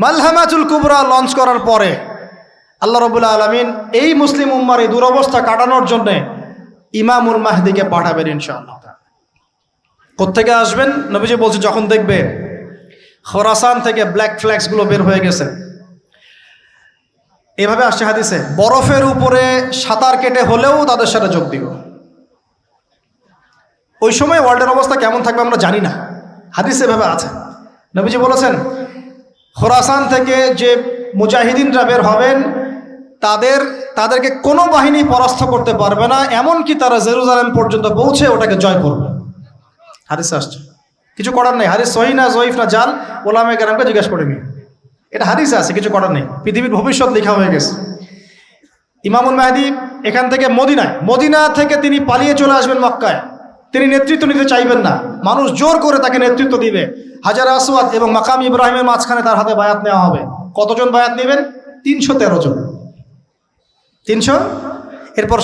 মালহামাতুল কুবরা launch করার পরে আল্লাহ রাব্বুল আলামিন এই মুসলিম উম্মার এই দুরবস্থা কাটানোর জন্য ইমামুল মাহদিকে পাঠাবেন ইনশাআল্লাহ। কোত্থেকে আসবেন? নবীজি বলছে যখন দেখবে খোরাসান থেকে ব্ল্যাক ফ্ল্যাগসগুলো বের হয়ে গেছে। এভাবে আসছে হাদিসে, বরফের উপরে সাঁতার কেটে হলেও তাদের সাথে যোগ দিব। ওই সময় ওয়ার্ল্ডের অবস্থা কেমন থাকবে আমরা জানি না, হাদিসে এভাবে আছে। নবীজি বলেছেন খোরাসান থেকে যে মুজাহিদিনরা বের হবেন তাদেরকে কোনো বাহিনী পরাস্ত করতে পারবে না, এমনকি তারা জেরুজালেম পর্যন্ত পৌঁছে ওটাকে জয় করবে। হাদিসে আসছে, কিছু করার নেই। হাদিস সহিহ না জয়ীফ না জাল, ওলামায়ে কেরামকে জিজ্ঞাসা করে নি, এটা হাদিসে আছে, কিছু করার নেই। পৃথিবীর ভবিষ্যৎ লেখা হয়ে গেছে। ইমামুল মাহদি এখান থেকে মদিনা থেকে তিনি পালিয়ে চলে আসবেন মক্কায়। তিনি নেতৃত্ব নিতে চাইবেন না, মানুষ জোর করে তাকে নেতৃত্ব দিবে। হাজার আসওয়াদ এবং মাকাম ইব্রাহিমের মাঝখানে তার হাতে বায়াত নেওয়া হবে। কতজন বায়াত নেবেন? 313 জন। 300। এরপর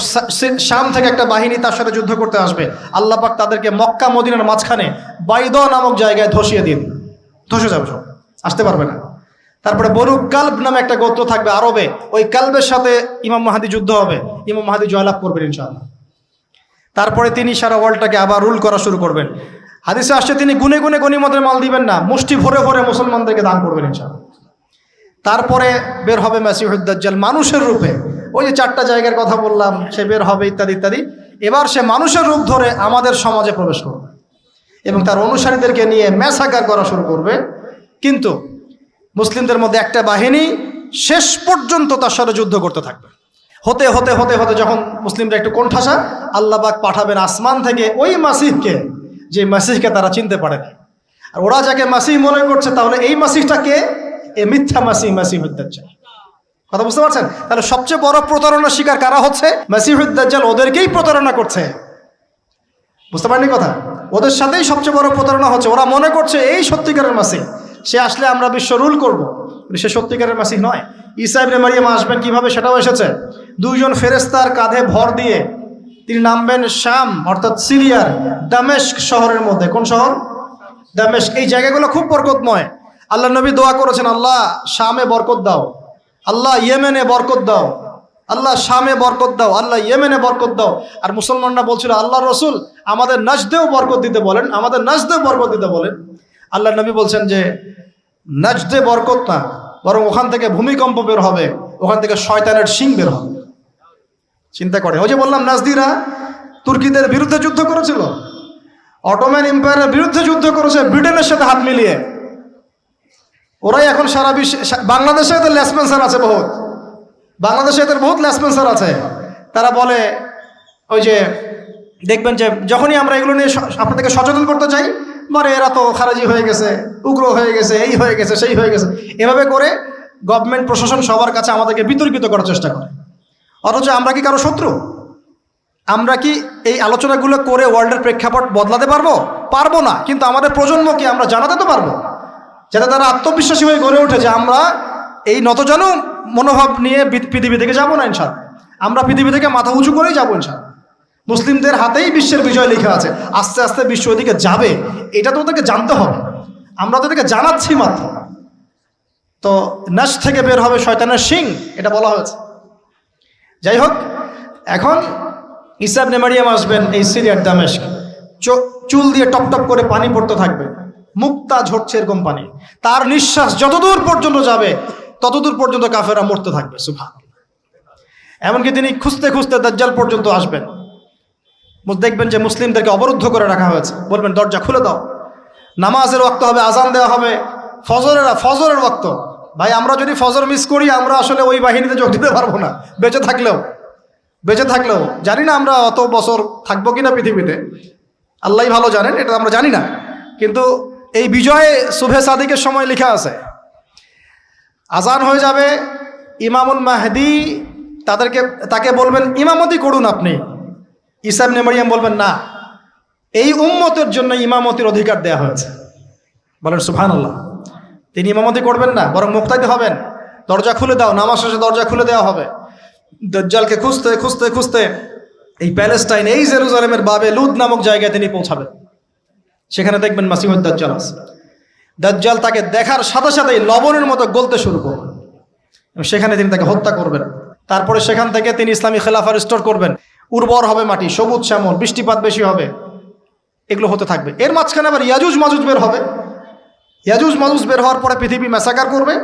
শাম থেকে একটা বাহিনী তার সাথে যুদ্ধ করতে আসবে। আল্লাহ পাক তাদেরকে মক্কা মদিনার মাঝখানে বাইদা নামক জায়গায় ধসিয়ে দিন, ধসে যাবে, সব আসতে পারবে না। তারপরে বনু কালব নামে একটা গোত্র থাকবে আরবে, ওই কালবের সাথে ইমাম মাহদি যুদ্ধ হবে, ইমাম মাহদি জয়লাভ করবেন ইনশাআল্লাহ। তারপরে তিনি সারা ওয়ার্ল্ডটাকে আবার রুল করা শুরু করবেন। হাদিসে আসছে তিনি গুনে গুনে গনিমতের মাল দিবেন না, মুষ্টি ভরে ভরে মুসলমানদেরকে দান করবেন ইনশাআল্লাহ। তারপরে বের হবে মাসিহুদ দাজ্জাল মানুষের রূপে, ওই যে 4টা জায়গার কথা বললাম, সে বের হবে ইত্যাদি ইত্যাদি। এবার সে মানুষের রূপ ধরে আমাদের সমাজে প্রবেশ করবে এবং তার অনুসারীদেরকে নিয়ে ম্যাসাকার করা শুরু করবে। কিন্তু মুসলিমদের মধ্যে একটা বাহিনী শেষ পর্যন্ত তার সাথে যুদ্ধ করতে থাকবে। হতে হতে হতে হতে যখন মুসলিমরা একটু কোণঠাসা, আল্লাহ পাক পাঠাবেন আসমান থেকে ওই মাসিহকে, যে মাসিহকে তারা চিনতে পারে না। আর ওরা যাকে মাসিহ মনে করছে, তাহলে এই মাসিহটা কে? এ মিথ্যা মাসিহুদ দাজ্জাল। কথা বুঝতে পারছেন? তাহলে সবচেয়ে বড় প্রতারণার শিকার কারা হচ্ছে? মাসিহুদ দাজ্জাল ওদেরকেই প্রতারণা করছে। বুঝতে পারেননি কথা? ওদের সাথেই সবচেয়ে বড় প্রতারণা হচ্ছে। ওরা মনে করছে এই সত্যিকারের মাসিহ, সে আসলে আমরা বিশ্ব রুল করবো, সে সত্যিকারের মাসিহ নয়। ঈসা ইবনে মারিয়াম আসবেন কিভাবে সেটাও এসেছে। 2 জন ফেরেশতার কাঁধে ভর দিয়ে তিনি নামবেন শাম অর্থাৎ সিরিয়ার দামেস্ক শহরের মধ্যে। কোন শহর? দামেস্ক। এই জায়গাগুলো খুব বরকতময়। আল্লাহ নবী দোয়া করেছেন, আল্লাহ শামে বরকত দাও, আল্লাহ ইয়েমেনে বরকত দাও, আল্লাহ শামে বরকত দাও, আল্লাহ ইয়েমেনে বরকত দাও। আর মুসলমানরা বলছিল, আল্লাহ রসুল আমাদের নাজদেও বরকত দিতে বলেন, আমাদের নাজদেও বরকত দিতে বলেন। আল্লাহ নবী বলছেন যে নাজদে বরকত না, বরং ওখান থেকে ভূমিকম্প বের হবে, ওখান থেকে শয়তানের শিং বের হবে। চিন্তা করে, ওই যে বললাম নাজদিরা তুর্কিদের বিরুদ্ধে যুদ্ধ করেছিল, অটোম্যান এম্পায়ারের বিরুদ্ধে যুদ্ধ করেছে ব্রিটেনের সাথে হাত মিলিয়ে। ওরাই এখন সারা বিশ্বে, বাংলাদেশে এদের লেসপেন্সার আছে বহুত, বাংলাদেশে এদের বহুত লেসপেন্সার আছে। তারা বলে, ওই যে দেখবেন যে যখনই আমরা এগুলো নিয়ে আপনাদেরকে সচেতন করতে চাই, মানে এরা তো খারাজি হয়ে গেছে, উগ্র হয়ে গেছে, এই হয়ে গেছে, সেই হয়ে গেছে, এভাবে করে গভর্নমেন্ট প্রশাসন সবার কাছে আমাদেরকে বিতর্কিত করার চেষ্টা করে। অথচ আমরা কি কারো শত্রু? আমরা কি এই আলোচনাগুলো করে ওয়ার্ল্ডের প্রেক্ষাপট বদলাতে পারবো? পারবো না। কিন্তু আমাদের প্রজন্মকে আমরা জানাতে তো পারবো, যাতে তারা আত্মবিশ্বাসী হয়ে গড়ে ওঠে যে আমরা এই নতজানু মনোভাব নিয়ে পৃথিবী থেকে যাবো না ইনশাআল্লাহ। আমরা পৃথিবী থেকে মাথা উঁচু করেই যাবো ইনশাআল্লাহ। মুসলিমদের হাতেই বিশ্বের বিজয় লেখা আছে, আস্তে আস্তে বিশ্ব ওদিকে যাবে, এটা তো ওদেরকে জানতে হবে। আমরা তো ওদেরকে জানাচ্ছি মাত্র। তো নাশ থেকে বের হবে শয়তানের শিং, এটা বলা হয়েছে। যাই হোক, এখন ঈসা ইবনে মারিয়াম আসবেন এই সিরিয়ার দামেস্ক, চুল দিয়ে টপ টপ করে পানি পড়তে থাকবে, মুক্তা ঝরছে এরকম পানি। তার নিঃশ্বাস যতদূর পর্যন্ত যাবে ততদূর পর্যন্ত কাফেররা মরতে থাকবে। সুবহানাল্লাহ। এমনকি তিনি খুঁজতে খুঁজতে দাজ্জাল পর্যন্ত আসবেন। দেখবেন যে মুসলিমদেরকে অবরুদ্ধ করে রাখা হয়েছে, বলবেন দরজা খুলে দাও, নামাজের ওয়াক্ত হবে, আজান দেওয়া হবে, ফজরের ওয়াক্ত। ভাই আমরা যদি ফজর মিস করি, আমরা আসলে ওই বাহিনীতে যোগ দিতে পারবো না, বেঁচে থাকলেও জানি না আমরা অত বছর থাকবো কিনা পৃথিবীতে, আল্লাহই ভালো জানেন, এটা আমরা জানি না। কিন্তু এই বিজয়ে সুবহে সাদিকের সময় লেখা আছে, আজান হয়ে যাবে, ইমামুল মাহদি তাকে বলবেন ইমামতি করুন আপনি। ঈসা ইবনে মারিয়াম বলবেন না, এই উম্মতের জন্য ইমামতির অধিকার দেয়া হয়েছে। বলেন সুবহানাল্লাহ। তিনি ইমামতি করবেন না, বরং মুক্তাদি হবেন। দরজা খুলে দাও, নামাজ শেষে দরজা খুলে দেওয়া হবে। দাজ্জালকে খুঁজতে খুঁজতে খুঁজতে এই প্যালেস্টাইন, এই জেরুজালেমের বাবে লুদ নামক জায়গায় তিনি পৌঁছাবেন। সেখানে দেখবেন মাসিহুদ দাজ্জাল আছে। দাজ্জাল তাকে দেখার সাথে সাথেই লবণের মতো গলতে শুরু করবেন এবং সেখানে তিনি তাকে হত্যা করবেন। তারপরে সেখান থেকে তিনি ইসলামী খেলাফা রিস্টোর করবেন, উর্বর হবে মাটি, সবুজ শ্যামল, বৃষ্টিপাত বেশি হবে, এগুলো হতে থাকবে। এর মাঝখানে আবার ইয়াজুজ মাজুজ বের হবে। ইয়াজুজ মাজুজ বের হওয়ার পরে পৃথিবী ম্যাসাকার করবে।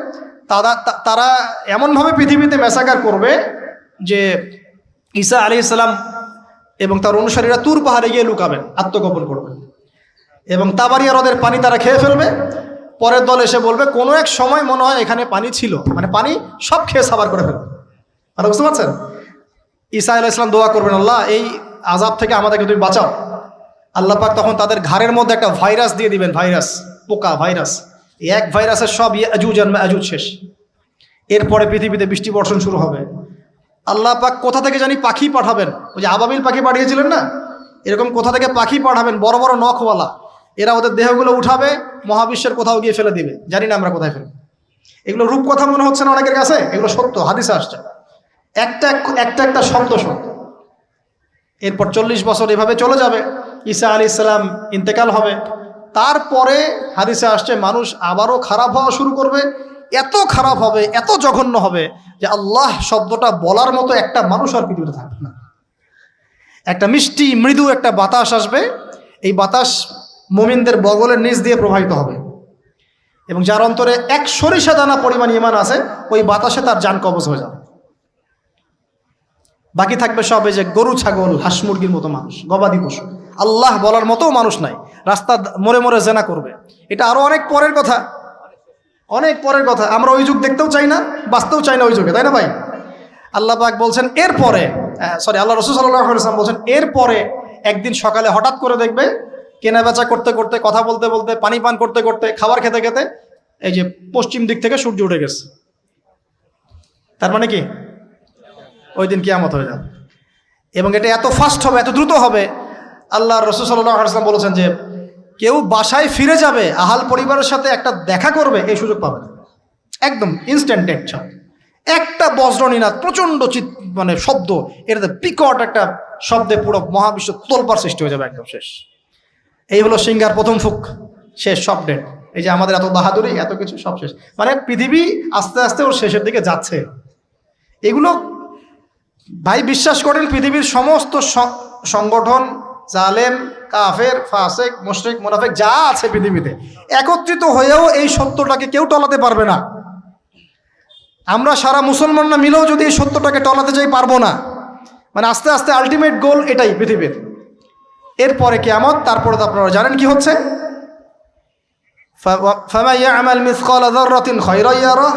তারা এমনভাবে পৃথিবীতে ম্যাসাকার করবে যে ঈসা আলাইহিস সালাম এবং তার অনুসারীরা তুর পাহাড়ে গিয়ে লুকাবেন, আত্মগোপন করবেন এবং তাবারিয়া হ্রদের পানি তারা খেয়ে ফেলবে। পরের দল এসে বলবে কোনো এক সময় মনে হয় এখানে পানি ছিল, মানে পানি সব খেয়ে সাবার করে ফেলবে। আর বুঝতে পারছেন? ঈসা আলাইহিস সালাম দোয়া করবেন, আল্লাহ এই আযাব থেকে আমাদেরকে তুমি বাঁচাও। আল্লাহ পাক তখন তাদের ঘাড়ের মধ্যে একটা ভাইরাস দিয়ে দিবেন, ভাইরাস, পোকা ভাইরাস। এক ভাইরাসের সব ইয়াজুজ আর মাজুজ শেষ। এরপরে পৃথিবীতে বৃষ্টি বর্ষণ শুরু হবে। আল্লাহ পাক কোথা থেকে জানি পাখি পাঠাবেন, ওই যে আবাবিল পাখি পাঠিয়েছিলেন না, এরকম কোথা থেকে পাখি পাঠাবেন বড় বড় নখওয়ালা। এরা ওদের দেহগুলো উঠাবে, মহাবিশ্বের কোথাও গিয়ে ফেলে দিবে, জানি না আমরা কোথায় ফেলব। এগুলো রূপকথা মনে হচ্ছে না অনেকের কাছে, এগুলো সত্য, হাদিসে আসছে, একটা শব্দ সত্য। এরপর 40 বছর এভাবে চলে যাবে, ঈসা আলাইহিস সালাম ইন্তেকাল হবে। তারপরে হাদিসে আসছে মানুষ আবারও খারাপ হওয়া শুরু করবে, এত খারাপ হবে, এত জঘন্য হবে যে আল্লাহ শব্দটা বলার মতো একটা মানুষ আর পৃথিবীতে থাকবে না। একটা মিষ্টি মৃদু একটা বাতাস আসবে, এই বাতাস মুমিনদের বগলের নিচ দিয়ে প্রবাহিত হবে এবং যার অন্তরে এক সরিষা দানা পরিমাণ ঈমান আছে, ওই বাতাসে তার জান কবজ হয়ে যাবে। বাকি থাকবে সব এই যে গরু ছাগল হাঁস মুরগির মতো মানুষ, গবাদি পশু। আল্লাহ বলার মতো মানুষ নাই, রাস্তা মোড়ে মোড়ে জেনা করবে। এটা আরো অনেক পরের কথা, অনেক পরের কথা। আমরা ওই যুগ দেখতেও চাই না, বাঁচতেও চাই না ওই যুগে, তাই না ভাই? আল্লাহ পাক বলছেন এরপরে, আল্লাহ রাসূল সাল্লাল্লাহু আলাইহি ওয়াসাল্লাম বলছেন এরপরে একদিন সকালে হঠাৎ করে দেখবে কেনা বেচা করতে করতে, কথা বলতে বলতে, পানি পান করতে করতে, খাবার খেতে খেতে এই যে পশ্চিম দিক থেকে সূর্য উঠে গেছে। তার মানে কি ওই দিন কিয়ামত হয়ে যাবে এবং এটা এত ফাস্ট হবে, এত দ্রুত হবে। আল্লাহ রাসূল সাল্লাল্লাহু আলাইহি ওয়াসাল্লাম বলেছেন যে কেউ বাসায় ফিরে যাবে, আহাল পরিবারের সাথে একটা দেখা করবে, এই সুযোগ পাবে না। একদম ইনস্ট্যান্ট ডেট। একটা বজ্রনীনাদ, প্রচণ্ড মানে শব্দ, এটাতে বিকট একটা শব্দে পুরো মহাবিশ্ব তোলপাড় সৃষ্টি হয়ে যাবে, একদম শেষ। এই হলো সিঙ্গার প্রথম ফুক, শেষ, সব ডেট। এই যে আমাদের এত বাহাদুরি, এত কিছু সব শেষ, মানে পৃথিবী আস্তে আস্তে ওর শেষের দিকে যাচ্ছে। এগুলো ভাই বিশ্বাস করেন, পৃথিবীর সমস্ত সংগঠন, জালেম, কাফের, ফাসেক, মুশরিক, মুনাফিক যা আছে পৃথিবীতে, একত্রিত হয়েও এই সত্যটাকে কেউ টলাতে পারবে না। আমরা সারা মুসলমানরা মিলেও যদি এই সত্যটাকে টলাতে যাই, পারবো না। মানে আস্তে আস্তে আলটিমেট গোল এটাই পৃথিবীর। এরপরে কিয়ামত, তারপরে তো আপনারা জানেন কি হচ্ছে, ফামান ইয়ামাল মিসকালা যাররাতিন খায়রান ইয়ারাহ,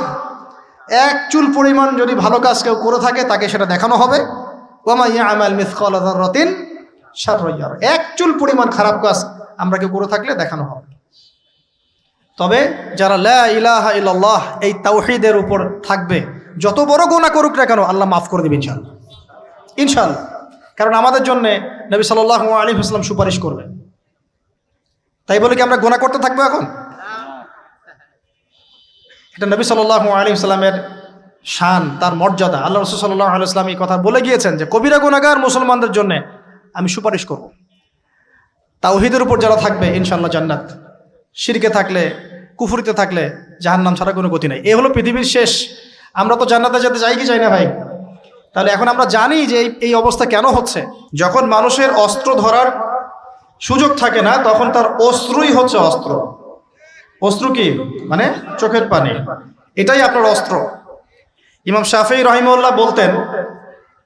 এক চুল পরিমাণ যদি ভালো কাজ কেউ করে থাকে তাকে সেটা দেখানো হবে। ওয়া মান ইয়ামাল মিসকালা যাররাতিন শাররান ইয়ারাহ, এক চুল পরিমাণ খারাপ কাজ আমরা কেউ করে থাকলে দেখানো হবে। তবে যারা লা ইলাহা ইল্লাল্লাহ এই তাওহীদের উপর থাকবে, যত বড় গুনাহ করুক না কেন আল্লাহ মাফ করে দেবেন ইনশাআল্লাহ, ইনশাআল্লাহ। কারণ আমাদের জন্য নবী সাল্লাল্লাহু আলাইহি ওয়াসাল্লাম সুপারিশ করবেন। তাই বলে কি আমরা গুনাহ করতে থাকবো এখন? এটা নবী সাল্লাল্লাহু আলাইহি ওয়াসাল্লামের শান, তার মর্যাদা। আল্লাহ রাসূল সাল্লাল্লাহু আলাইহি ওয়াসাল্লাম এই কথা বলে গিয়েছেন যে কবিরা গুনাহগার মুসলমানদের জন্য আমি সুপারিশ করব। তাওহীদের উপর যারা থাকবে ইনশাআল্লাহ জান্নাত, শিরকে থাকলে, কুফরিতে থাকলে জাহান্নাম ছাড়া কোনো গতি নাই। এই হলো পৃথিবীর শেষ। আমরা তো জান্নাতে যেতে চাই কি চাই না ভাই? তাহলে এখন আমরা জানি যে এই অবস্থা কেন হচ্ছে। যখন মানুষের অস্ত্র ধরার সুযোগ থাকে না, তখন তার অস্ত্রই হচ্ছে অস্ত্র। অস্ত্র কি? মানে চোখের পানি, এটাই আপনার অস্ত্র। ইমাম শাফিঈ রাহিমাহুল্লাহ বলতেন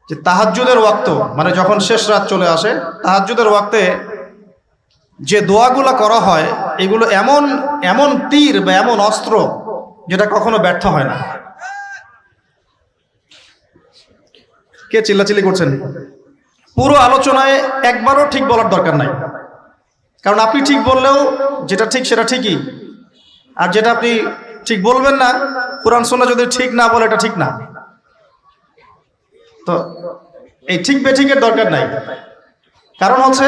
যে তাহাজ্জুদের ওয়াক্ত, মানে যখন শেষ রাত চলে আসে, তাহাজ্জুদের ওয়াক্তে যে দোয়াগুলো করা হয়, এগুলো এমন এমন তীর বা এমন অস্ত্র যেটা কখনো ব্যর্থ হয় না। কে চিল্লাচিল্লি করছেন? পুরো আলোচনায় একবারও ঠিক বলার দরকার নাই, কারণ আপনি ঠিক বললেও যেটা ঠিক সেটা ঠিকই, আর যেটা আপনি ঠিক বলবেন না, কুরআন সুন্নাহ যদি ঠিক না বলে এটা ঠিক না। তো এই ঠিক বেঠিকের দরকার নাই। কারণ হচ্ছে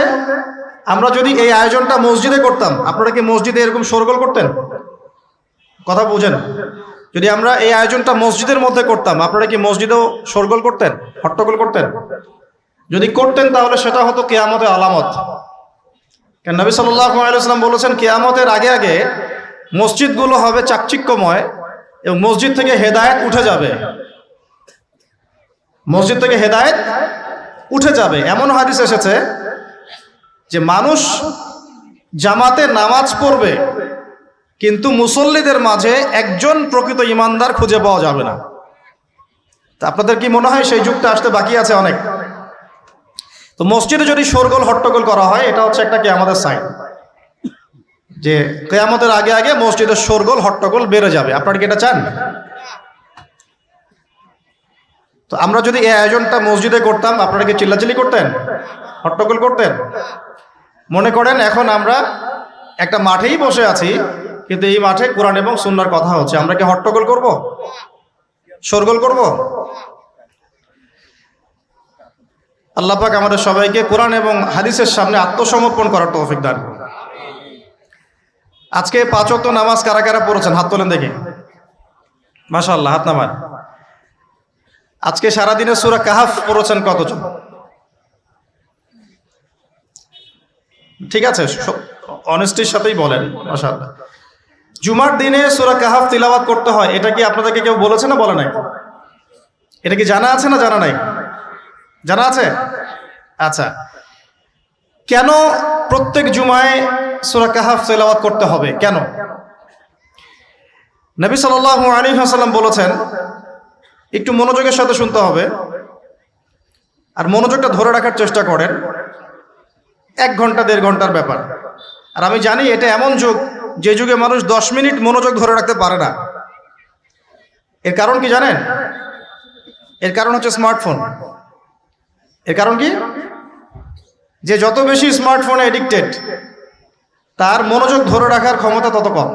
আমরা যদি এই আয়োজনটা মসজিদে করতাম, আপনারা কি মসজিদে এরকম শোরগোল করতেন? কথা বুঝেন, যদি আমরা এই আয়োজনটা মসজিদের মধ্যে করতাম, আপনারা কি মসজিদেও শোরগোল করতেন, হট্টগোল করতেন? যদি করতেন তাহলে সেটা হতো কিয়ামতের আলামত। কারণ নবী সাল্লাল্লাহু আলাইহি ওয়াসাল্লাম বলেছেন কিয়ামতের আগে আগে মসজিদগুলো হবে চাকচিক্যময় এবং মসজিদ থেকে হেদায়েত উঠে যাবে, মসজিদ থেকে হেদায়েত উঠে যাবে। এমন হাদিস এসেছে যে মানুষ জামাতে নামাজ পড়বে কিন্তু মুসল্লিদের মাঝে একজন প্রকৃত ইমানদার খুঁজে পাওয়া যাবে না। তা আপনাদের কি মনে হয় সেই যুগটা আসতে বাকি আছে অনেক? তো মসজিদে যদি শোরগোল হট্টগোল করা হয়, এটা হচ্ছে একটা কিয়ামতের সাইন, যে কিয়ামতের আগে আগে মসজিদের শোরগোল হট্টগোল বেড়ে যাবে। আপনারা কি এটা চান? তো আমরা যদি এই আয়োজনটা মসজিদে করতাম, আপনারা কি চিল্লাচিল্লি করতেন, হট্টগোল করতেন? মনে করেন এখন আমরা একটা মাঠেই বসে আছি, কিন্তু এই মাঠে কোরআন এবং সুন্নাহর কথা হচ্ছে, আমরা কি হট্টগোল করব, শোরগোল করব? আল্লাহ পাক আমাদের সবাইকে কোরআন এবং হাদিসের সামনে আত্মসমর্পণ করার তৌফিক দান করুন। আজকে 5 ওয়াক্ত নামাজ কারা কারা পড়েছেন? হাত তোলেন দেখি। মাশাআল্লাহ, হাত নামান। আজকে সারাদিনে সূরা কাহাফ পড়েছেন কতজন? ঠিক আছে, অনেস্টির সাথেই বলেন। মাশাআল্লাহ। জুমার দিনে সূরা কাহাফ তিলাওয়াত করতে হয়, এটা কি আপনাদেরকে কেউ বলেছে না বলে নাই? এটা কি জানা আছে না জানা নাই? জানা আছে? আচ্ছা, কেন প্রত্যেক জুমায় সূরা কাহাফ তিলাওয়াত করতে হবে? কেন? নবী সাল্লাল্লাহু আলাইহি ওয়াসাল্লাম বলেছেন, একটু মনোযোগের সাথে শুনতে হবে আর মনোযোগটা ধরে রাখার চেষ্টা করেন। 1 ঘন্টা 1.5 ঘন্টার ব্যাপার। আর আমি জানি এটা এমন যুগ যে যুগে মানুষ 10 মিনিট মনোযোগ ধরে রাখতে পারে না। এর কারণ কি জানেন? এর কারণ হচ্ছে স্মার্টফোন। এর কারণ কি? যে যত বেশি স্মার্টফোনে এডিক্টেড, তার মনোযোগ ধরে রাখার ক্ষমতা তত কম।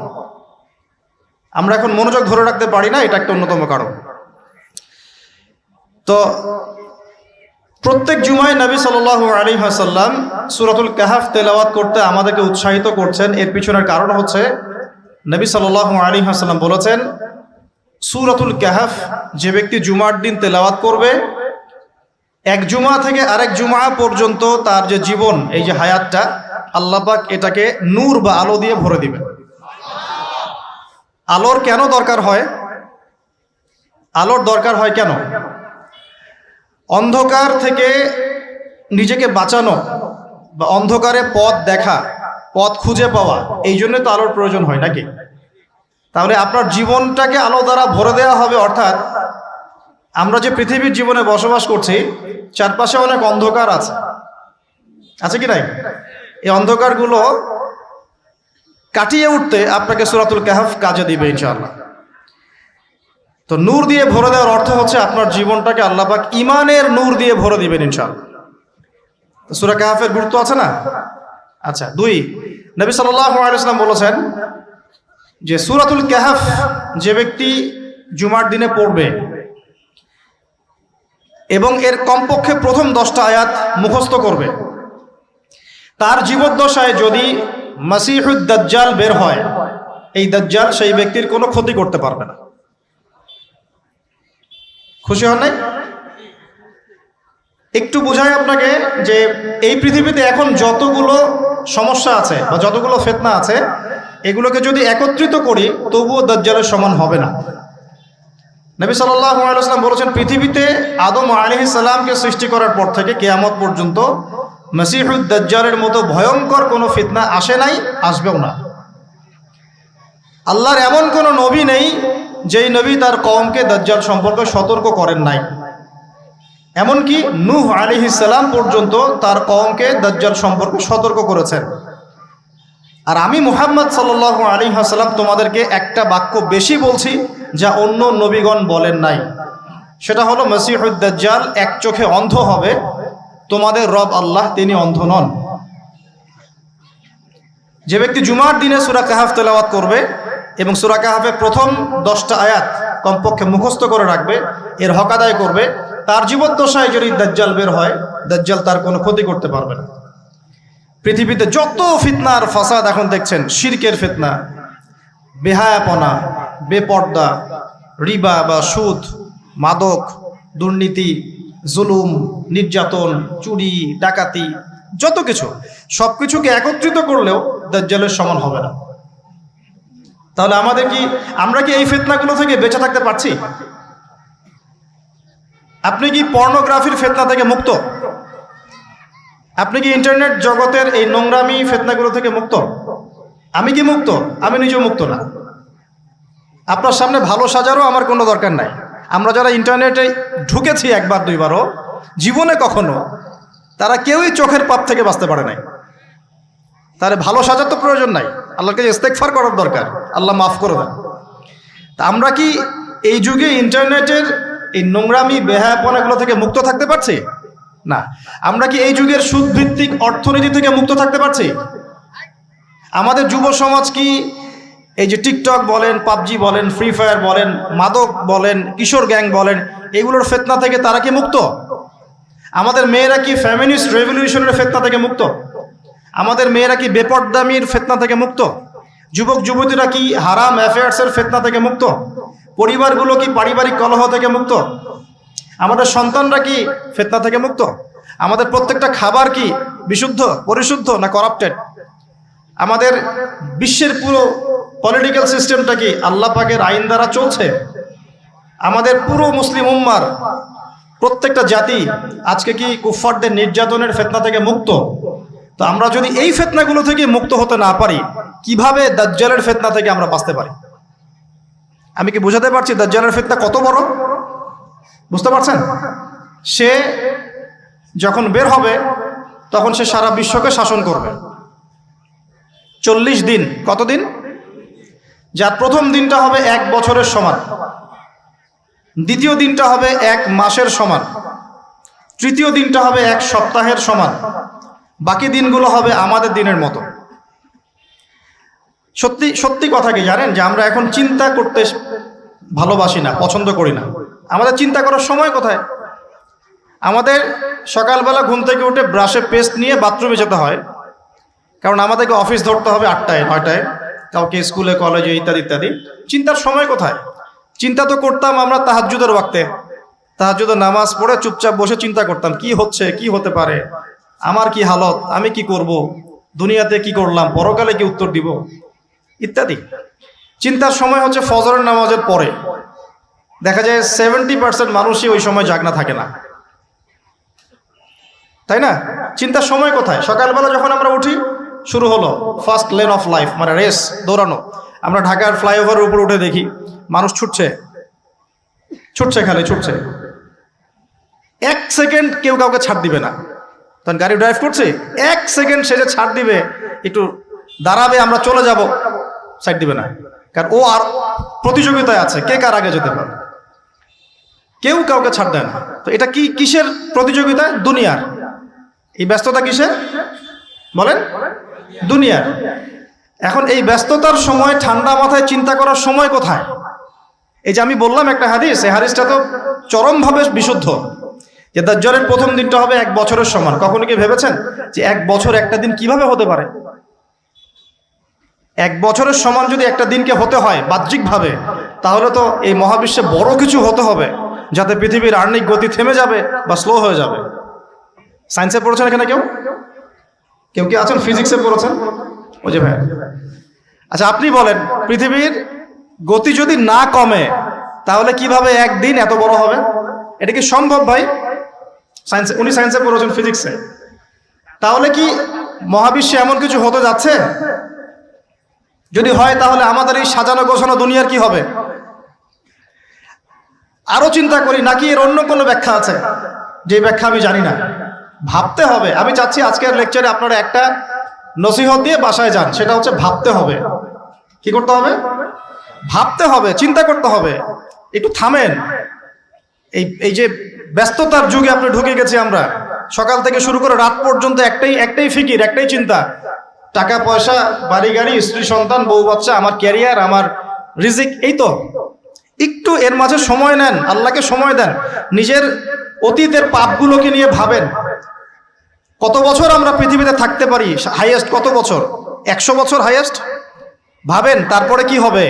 আমরা এখন মনোযোগ ধরে রাখতে পারি না, এটা একটা অন্যতম কারণ। তো প্রত্যেক জুমায় নবী সাল্লাল্লাহু আলাইহি ওয়াসাল্লাম সূরাতুল কাহাফ তেলাওয়াত করতে আমাদেরকে উৎসাহিত করছেন। এর পিছনের কারণ হচ্ছে নবী সাল্লাল্লাহু আলাইহি ওয়াসাল্লাম বলেছেন, সূরাতুল কাহাফ যে ব্যক্তি জুমার দিন তেলাওয়াত করবে, এক জুমা থেকে আরেক জুমা পর্যন্ত তার যে জীবন, এই যে হায়াতটা, আল্লাহ পাক এটাকে নূর বা আলো দিয়ে ভরে দিবেন। আলোর কেন দরকার হয়? আলোর দরকার হয় কেন? অন্ধকার থেকে নিজেকে বাঁচানো বা অন্ধকারে পথ দেখা, পথ খুঁজে পাওয়া, এই জন্য তো আলোর প্রয়োজন হয় নাকি? তাহলে আপনার জীবনটাকে আলো দ্বারা ভরে দেওয়া হবে। অর্থাৎ আমরা যে পৃথিবীর জীবনে বসবাস করছি, চারপাশে অনেক অন্ধকার আছে, আছে কি নাই? এই অন্ধকারগুলো কাটিয়ে উঠতে আপনাকে সূরাতুল কাহাফ কাজে দিবে ইনশাআল্লাহ। তো নূর দিয়ে ভরে দেওয়ার অর্থ হচ্ছে আপনার জীবনটাকে আল্লাহ পাক ঈমানের নূর দিয়ে ভরে দিবেন ইনশাআল্লাহ। তো সূরা কাহাফের গুরুত্ব আছে না? আচ্ছা, 2, নবী সাল্লাল্লাহু আলাইহি ওয়াসাল্লাম বলেছেন যে সূরাতুল কাহাফ যে ব্যক্তি জুমার দিনে পড়বে এবং এর কমপক্ষে প্রথম 10টা আয়াত মুখস্থ করবে, তার জীবদ্দশায় যদি মাসিহুদ দাজ্জাল বের হয়, এই দাজ্জাল সেই ব্যক্তির কোনো ক্ষতি করতে পারবে না। খুশি হন নাই? একটু বোঝাই আপনাকে যে এই পৃথিবীতে এখন যতগুলো সমস্যা আছে বা যতগুলো ফিতনা আছে, এগুলোকে যদি একত্রিত করি তবুও দাজ্জালের সমান হবে না। নবী সাল্লাল্লাহু আলাইহি ওয়াসাল্লাম বলেছেন, পৃথিবীতে আদম আলাইহিস সালামকে সৃষ্টি করার পর থেকে কিয়ামত পর্যন্ত মাসিহুদ দাজ্জালের মতো ভয়ঙ্কর কোনো ফিতনা আসে নাই, আসবেও না। আল্লাহর এমন কোনো নবী নেই যেই নবী তার কওমকে দাজ্জাল সম্পর্কে সতর্ক করেন নাই। এমনকি নূহ আলাইহিস সালাম পর্যন্ত তার কওমকে দাজ্জাল সম্পর্কে সতর্ক করেছেন। আর আমি মুহাম্মদ সাল্লাল্লাহু আলাইহি ওয়াসাল্লাম তোমাদেরকে একটা বাক্য বেশি বলছি যা অন্য নবীগণ বলেন নাই, সেটা হলো মাসিহুদ দাজ্জাল এক চোখে অন্ধ হবে, তোমাদের রব আল্লাহ তিনি অন্ধ নন। যে ব্যক্তি জুমার দিনে সূরা কাহাফ তেলাওয়াত করবে এবং সূরা কাহাফের প্রথম 10টা আয়াত কমপক্ষে মুখস্থ করে রাখবে, এর হক আদায় করবে, তার জীবদ্দশায় যদি দাজ্জাল বের হয়, দাজ্জাল তার কোনো ক্ষতি করতে পারবে না। পৃথিবীতে যত ফিতনা আর ফাসাদ এখন দেখছেন, শিরকের ফিতনা, বেহায়াপনা, বেপর্দা, রিবা বা সুদ, মাদক, দুর্নীতি, জুলুম, নির্যাতন, চুরি, ডাকাতি, যত কিছু, সবকিছুকে একত্রিত করলেও দাজ্জালের সমান হবে না। তাহলে আমরা কি এই ফিতনাগুলো থেকে বেঁচে থাকতে পারছি? আপনি কি পর্নোগ্রাফির ফিতনা থেকে মুক্ত? আপনি কি ইন্টারনেট জগতের এই নোংরামি ফিতনাগুলো থেকে মুক্ত? আমি কি মুক্ত? আমি নিজেও মুক্ত না। আপনার সামনে ভালো সাজারও আমার কোনো দরকার নাই। আমরা যারা ইন্টারনেটে ঢুকেছি একবার দুইবারও জীবনে কখনো, তারা কেউই চোখের পাপ থেকে বাঁচতে পারে নাই। তাহলে ভালো সাজার তো প্রয়োজন নাই, আল্লাহকে ইস্তেগফার করার দরকার, আল্লাহ মাফ করে দেন। তা আমরা কি এই যুগে ইন্টারনেটের এই নোংরামি বেহায়াপনাগুলো থেকে মুক্ত থাকতে পারছি? না। আমরা কি এই যুগের সুদভিত্তিক অর্থনীতি থেকে মুক্ত থাকতে পারছি? আমাদের যুব সমাজ কি এই যে টিকটক বলেন, পাবজি বলেন, ফ্রি ফায়ার বলেন, মাদক বলেন, কিশোর গ্যাং বলেন, এগুলোর ফিতনা থেকে তারা কি মুক্ত? আমাদের মেয়েরা কি ফেমিনিস্ট রেভলিউশনের ফিতনা থেকে মুক্ত? আমাদের মেয়েরা কি বেপরদামির ফিতনা থেকে মুক্ত? যুবক যুবতীরা কি হারাম অ্যাফেয়ার্সের ফিতনা থেকে মুক্ত? পরিবারগুলো কি পারিবারিক কলহ থেকে মুক্ত? আমাদের সন্তানরা কি ফিতনা থেকে মুক্ত? আমাদের প্রত্যেকটা খাবার কি বিশুদ্ধ, পরিশুদ্ধ না করাপ্টেড? আমাদের বিশ্বের পুরো পলিটিক্যাল সিস্টেমটা কি আল্লাহ পাকের আইন দ্বারা চলছে? আমাদের পুরো মুসলিম উম্মার প্রত্যেকটা জাতি আজকে কি কুফফারদের নির্যাতনের ফিতনা থেকে মুক্ত? তো আমরা যদি এই ফিতনাগুলো থেকে মুক্ত হতে না পারি, কিভাবে দাজ্জালের ফিতনা থেকে আমরা বাঁচতে পারি? আমি কি বোঝাতে পারছি দাজ্জালের ফিতনা কত বড়? বুঝতে পারছেন? সে যখন বের হবে তখন সে সারা বিশ্বকে শাসন করবে 40 দিন। কতদিন? যার প্রথম দিনটা হবে 1 বছরের সমান, দ্বিতীয় দিনটা হবে 1 মাসের সমান, তৃতীয় দিনটা হবে 1 সপ্তাহের সমান, বাকি দিনগুলো হবে আমাদের দিনের মতো। সত্যি সত্যি কথা কি জানেন যে আমরা এখন চিন্তা করতে ভালোবাসি না, পছন্দ করি না। আমাদের চিন্তা করার সময় কোথায়? আমাদের সকালবেলা ঘুম থেকে উঠে ব্রাশে পেস্ট নিয়ে বাথরুমে যেতে হয়, কারণ আমাদেরকে অফিস ধরতে হবে 8টায় 9টায়, কাউকে স্কুলে কলেজে ইত্যাদি ইত্যাদি। চিন্তার সময় কোথায়? চিন্তা তো করতাম আমরা তাহাজ্জুদের ওয়াক্তে, তাহাজ্জুদের নামাজ পড়ে চুপচাপ বসে চিন্তা করতাম কি হচ্ছে, কি হতে পারে, আমার কি হালত, আমি কি করব, দুনিয়াতে কি করলাম, পরকালে কি উত্তর দিব ইত্যাদি। চিন্তার সময় হচ্ছে ফজরের নামাজের পরে। দেখা যায় 70% মানুষই ওই সময় জাগনা থাকে না, তাই না? চিন্তার সময় কোথায়? সকালবেলা যখন আমরা উঠি শুরু হলো ফার্স্ট লেন অফ লাইফ, মানে রেস, দৌড়ানো। আমরা ঢাকার ফ্লাইওভারের উপর উঠে দেখি মানুষ ছুটছে, খালি ছুটছে। 1 সেকেন্ড কেউ কাউকে ছাড় দিবে না। তখন গাড়ি ড্রাইভ করছে, 1 সেকেন্ড সে যে ছাড় দিবে, একটু দাঁড়াবে, আমরা চলে যাব, সাইড দিবে না, কারণ ও আর প্রতিযোগিতায় আছে কে কার আগে যেতে পারে। কেউ কাউকে ছাড় দেয় না। তো এটা কি কিসের প্রতিযোগিতা? দুনিয়ার। এই ব্যস্ততা কিসের বলেন? দুনিয়ার। এখন এই ব্যস্ততার সময় ঠান্ডা মাথায় চিন্তা করার সময় কোথায়? এই যে আমি বললাম একটা হাদিস, এই হাদিসটা তো চরমভাবে বিশুদ্ধ, যে দাজ্জালের প্রথম দিনটা হবে 1 বছরের সমান। কখনো কি ভেবেছেন যে 1 বছর একটা দিন কিভাবে হতে পারে? 1 বছরের সমান যদি একটা দিনকে হতে হয় বাহ্যিকভাবে, তাহলে তো এই মহাবিশ্বে বড় কিছু হতে হবে, যাতে পৃথিবীর আর্নিক গতি থেমে যাবে বা স্লো হয়ে যাবে। সায়েন্সে পড়েছেন এখানে কেউ কি আছেন? ফিজিক্সে পড়েছেন? ওই যে ভাই, আচ্ছা আপনি বলেন, পৃথিবীর গতি যদি না কমে তাহলে কিভাবে একদিন এত বড় হবে? এটা কি সম্ভব ভাই? সায়েন্সে, উনি সায়েন্সে পড়েছেন, ফিজিক্সে। তাহলে কি মহাবিশ্বে এমন কিছু হতে যাচ্ছে? যদি হয় তাহলে আমাদের এই সাজানো গোছানো দুনিয়ার কি হবে? আরো চিন্তা করি, নাকি এর অন্য কোনো ব্যাখ্যা আছে, যে ব্যাখ্যা আমি জানি না? ভাবতে হবে। আমি চাচ্ছি আজকের লেকচারে আপনারা একটা নসিহত দিয়ে বাসায় যান, সেটা হচ্ছে ভাবতে হবে। কি করতে হবে? ভাবতে হবে, চিন্তা করতে হবে। একটু থামেন। এই যে ব্যস্ততার যুগে আপনি ঢুকে গেছি আমরা, সকাল থেকে শুরু করে রাত পর্যন্ত একটাই ফিকির, একটাই চিন্তা, টাকা পয়সা, বাড়ি গাড়ি, স্ত্রী সন্তান, বউ বাচ্চা, আমার ক্যারিয়ার, আমার রিজিক, এই তো। একটু এর মাঝে সময় নেন, আল্লাহকে সময় দেন, নিজের অতীতের পাপগুলোকে নিয়ে ভাবেন। কত বছর আমরা পৃথিবীতে থাকতে পারি? হাইয়েস্ট কত বছর? 100 বছর হাইয়েস্ট। ভাবেন তারপরে কি হবে?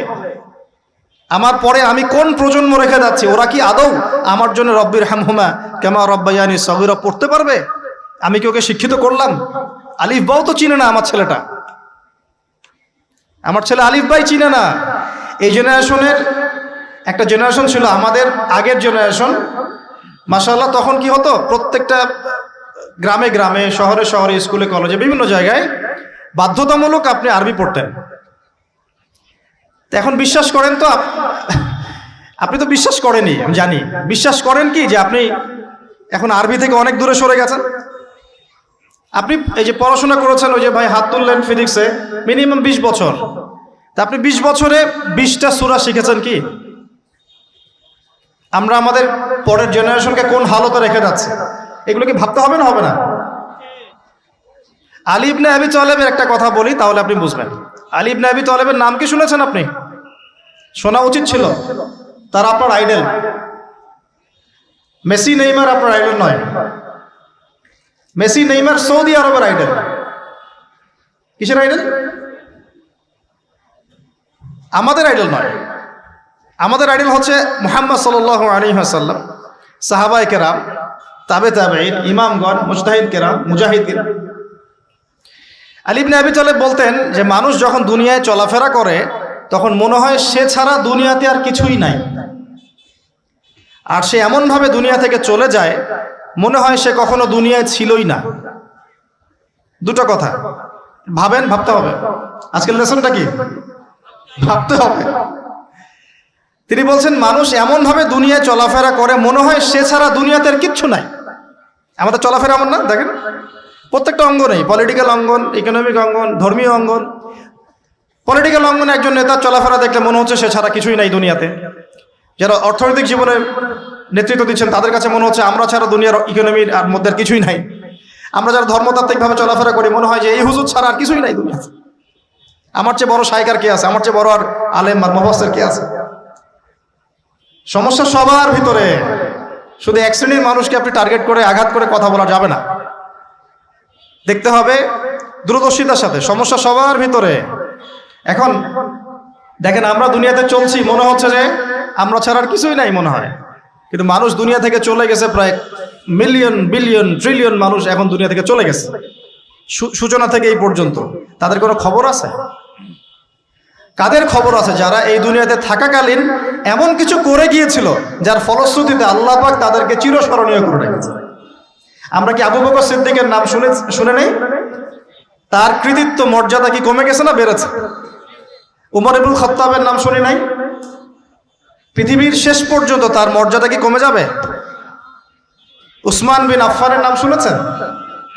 আমার পরে আমি কোন প্রজন্ম রেখে যাচ্ছি? ওরা কি আদৌ আমার জন্য রব্বির হামহুমা কামা রব্বায়ানি সগীরা পড়তে পারবে? আমি কি ওকে শিক্ষিত করলাম? আলিফ বাও তো চিনে না আমার ছেলেটা, আমার ছেলে আলিফ বাই চিনে না। এই জেনারেশনের একটা জেনারেশন ছিল আমাদের আগের জেনারেশন, মাশাআল্লাহ। তখন কি হতো, প্রত্যেকটা গ্রামে গ্রামে, শহরে শহরে, স্কুলে কলেজে, বিভিন্ন জায়গায় বাধ্যতামূলক আপনি আরবি পড়তেন। তো এখন বিশ্বাস করেন তো, আপনি তো বিশ্বাস করেনই, আমি জানি। বিশ্বাস করেন কি যে আপনি এখন আরবি থেকে অনেক দূরে সরে গেছেন? আপনি এই যে পড়াশোনা করেছেন, ওই যে ভাই হাত তুললেন ফিজিক্সে, মিনিমাম 20 বছর। তা আপনি 20 বছরে 20টা সূরা শিখেছেন কি? আমরা আমাদের পরের জেনারেশনকে কোন হালতে রেখে যাচ্ছি, এগুলো কি ভাবতে হবে না, হবে না? আলী ইবনে আবি তালেবের একটা কথা বলি, তাহলে আপনি বুঝবেন। আলী ইবনে আবি তালেবের নাম কি শুনেছেন আপনি? শোনা উচিত ছিল। তারা আপনার আইডল। মেসি নেইমার আপনার আইডল নয়। মেসি নেইমার সৌদি আরবের আইডল। কিসের আইডল? আমাদের আইডল নয়। আমাদের আইডল হচ্ছে মুহাম্মদ সাল্লাল্লাহু আলাইহি ওয়াসাল্লাম, সাহাবায়ে কেরাম, তাবে তাবেঈন, ইমামগণ, মুজতাহিদ কেরাম, মুজাহিদ কেরাম। আলী ইবনে আবি তালেব বলতেন যে মানুষ যখন দুনিয়ায় চলাফেরা করে তখন মনে হয় সে ছাড়া দুনিয়াতে আর কিছুই নাই, আর সে এমনভাবে দুনিয়া থেকে চলে যায় মনে হয় সে কখনো দুনিয়ায় ছিলই না। দুটো কথা ভাবেন, ভাবতে হবে। আজকের লেসনটা কি? ভাবতে হবে। তিনি বলছেন মানুষ এমনভাবে দুনিয়ায় চলাফেরা করে মনে হয় সে ছাড়া দুনিয়াতে আর কিচ্ছু নাই। আমাদের চলাফেরা এমন না? দেখেন প্রত্যেকটা অঙ্গনেই, পলিটিক্যাল অঙ্গন, ইকোনমিক অঙ্গন, ধর্মীয় অঙ্গন। পলিটিক্যাল অঙ্গনে একজন নেতার চলাফেরা দেখলে মনে হচ্ছে সে ছাড়া কিছুই নাই দুনিয়াতে। যারা অর্থনৈতিক জীবনে নেতৃত্ব দিচ্ছেন তাদের কাছে মনে হচ্ছে আমরা ছাড়া দুনিয়ার ইকোনমির আর মধ্যে আর কিছুই নাই। আমরা যারা ধর্মতাত্ত্বিকভাবে চলাফেরা করি মনে হয় যে এই হুজুর ছাড়া আর কিছুই নাই দুনিয়াতে। আমার চেয়ে বড় শায়খ আর কে আছে, আমার চেয়ে বড় আর আলেম আর মুফাসসির কে আছে? সমস্যা সবার ভিতরে। শুধু এক শ্রেণীর মানুষকে আপনি টার্গেট করে আঘাত করে কথা বলা যাবে না। দেখতে হবে দূরদর্শিতার সাথে, সমস্যা সবার ভিতরে। এখন দেখেন আমরা দুনিয়াতে চলছি, মনে হচ্ছে যে আমরা ছাড়া আর কিছুই নাই মনে হয়, কিন্তু মানুষ দুনিয়া থেকে চলে গেছে। প্রায় মিলিয়ন, বিলিয়ন, ট্রিলিয়ন মানুষ এখন দুনিয়া থেকে চলে গেছে সূচনা থেকে এই পর্যন্ত। তাদের কোনো খবর আছে? কাদের খবর আছে? যারা এই দুনিয়াতে থাকাকালীন এমন কিছু করে গিয়েছিল যার ফলশ্রুতিতে আল্লাহ পাক তাদেরকে চিরস্মরণীয় করে রেখেছে। আমরা কি আবু বকর সিদ্দিকের নাম শুনে নেই? তার কৃতিত্ব মর্যাদা কি কমে গেছে না বেড়েছে? উমর ইবনুল খাত্তাবের নাম শুনি নাই? পৃথিবীর শেষ পর্যন্ত তার মর্যাদা কি কমে যাবে? উসমান বিন আফফানের নাম শুনেছেন?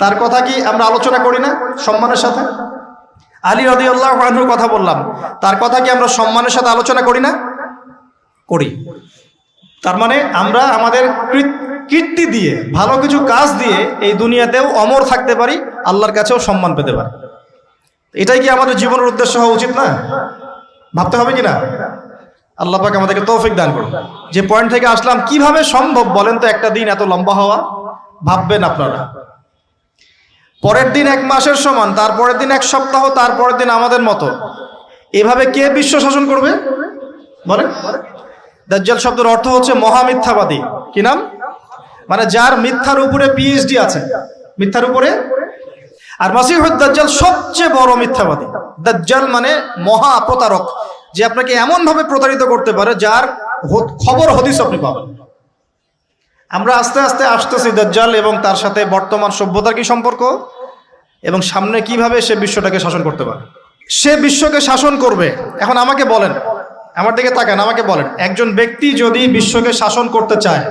তার কথা কি আমরা আলোচনা করি না সম্মানের সাথে? আলী রাদিয়াল্লাহু আনহুর কথা বললাম, তার কথা কি আমরা সম্মানের সাথে আলোচনা করি না? করি। তার মানে আমরা আমাদের কীর্তি দিয়ে, ভালো কিছু কাজ দিয়ে এই দুনিয়াতেও অমর থাকতে পারি, আল্লাহর কাছেও সম্মান পেতে পারি। এটাই কি আমাদের জীবনের উদ্দেশ্য হওয়া উচিত না? ভাবতে হবে কিনা? আল্লাহ পাক আমাদেরকে তৌফিক দান করুন। যে পয়েন্ট থেকে আসলাম, কিভাবে সম্ভব বলেন তো একটা দিন এত লম্বা হওয়া? ভাববেন আপনারা, পরের দিন 1 মাসের সমান, তারপরের দিন 1 সপ্তাহ, তারপরের দিন আমাদের মতো। এভাবে কে বিশ্ব শাসন করবে বলেন? দাজ্জাল শব্দের অর্থ হচ্ছে মহামিথ্যাবাদী। কি নাম? মানে যার মিথ্যার উপরে পিএইচডি আছে, মিথ্যার উপরে। আর মাসিহুদ দাজ্জাল সবচেয়ে বড় মিথ্যাবাদী। দাজ্জাল মানে মহা প্রতারক, যে আপনাকে এমন ভাবে প্রতারিত করতে পারে যার খবর হদিস আপনি পাবেন। আমরা আস্তে আস্তে আসতেছি দাজ্জাল এবং তার সাথে বর্তমান সভ্যতার কি সম্পর্ক, এবং সামনে কিভাবে সে বিশ্বটাকে শাসন করতে পারে। সে বিশ্বকে শাসন করবে। এখন আমাকে বলেন, আমার দিকে তাকান, আমাকে বলেন, একজন ব্যক্তি যদি বিশ্বকে শাসন করতে চায়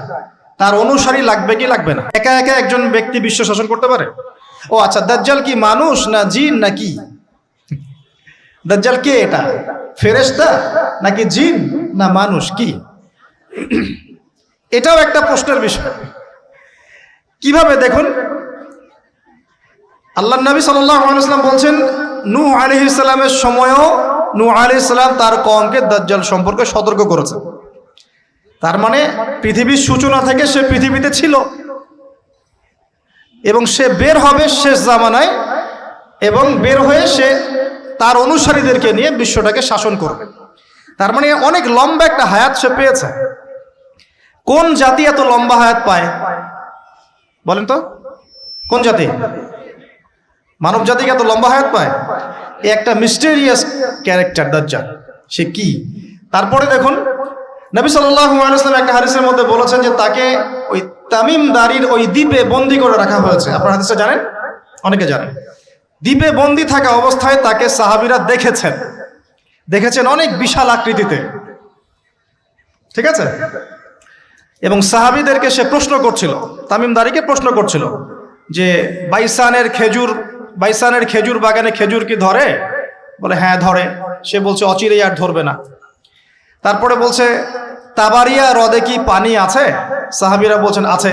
তার অনুসারী লাগবে কি লাগবে না? একা একা একজন ব্যক্তি বিশ্ব শাসন করতে পারে? ও আচ্ছা, দাজ্জাল কি মানুষ না জিন নাকি? দাজ্জাল কে? এটা ফেরেশতা নাকি জিন না মানুষ? কি? এটাও একটা প্রশ্নের বিষয়। কিভাবে? দেখুন, আল্লাহর নবী সাল্লাল্লাহু আলাইহি ওয়াসাল্লাম বলছেন, নূহ আলাইহিস সালামের সময়ও নূহ আলাইহিস সালাম তার কওমকে দাজ্জাল সম্পর্কে সতর্ক করেছেন। তার মানে পৃথিবীর সূচনা থেকে সে পৃথিবীতে ছিল, এবং সে বের হবে শেষ জামানায়, এবং বের হয়ে সে তার অনুসারীদেরকে নিয়ে বিশ্বটাকে শাসন করবে। তার মানে অনেক লম্বা একটা হায়াত সে পেয়েছে। কোন জাতি এত লম্বা হায়াত পায় বলেন তো? কোন জাতি? মানব জাতিকে এত লম্বা হায়াত পায়? একটা মিস্টেরিয়াস ক্যারেক্টার দাজ্জাল। সে কি? তারপরে দেখুন নবী সাল্লাল্লাহু আলাইহি ওয়াসাল্লাম একটা হাদিসের মধ্যে বলেছেন যে তাকে ওই তামিম দারির ওই দ্বীপে বন্দী করে রাখা হয়েছে। আপনারা হাদিসটা জানেন, অনেকে জানেন। দ্বীপে বন্দী থাকা অবস্থায় তাকে সাহাবীরা দেখেছেন অনেক বিশাল আকৃতিতে, ঠিক আছে। এবং সাহাবীদেরকে সে প্রশ্ন করছিল, তামিম দারিকে প্রশ্ন করছিল যে বাইসানের খেজুর বাগানে খেজুর কি ধরে? বলে হ্যাঁ ধরে। সে বলছে অচিরেই আর ধরবে না। তারপরে বলছে তাবারিয়া হ্রদে কি পানি আছে? সাহাবীরা বলছেন আছে।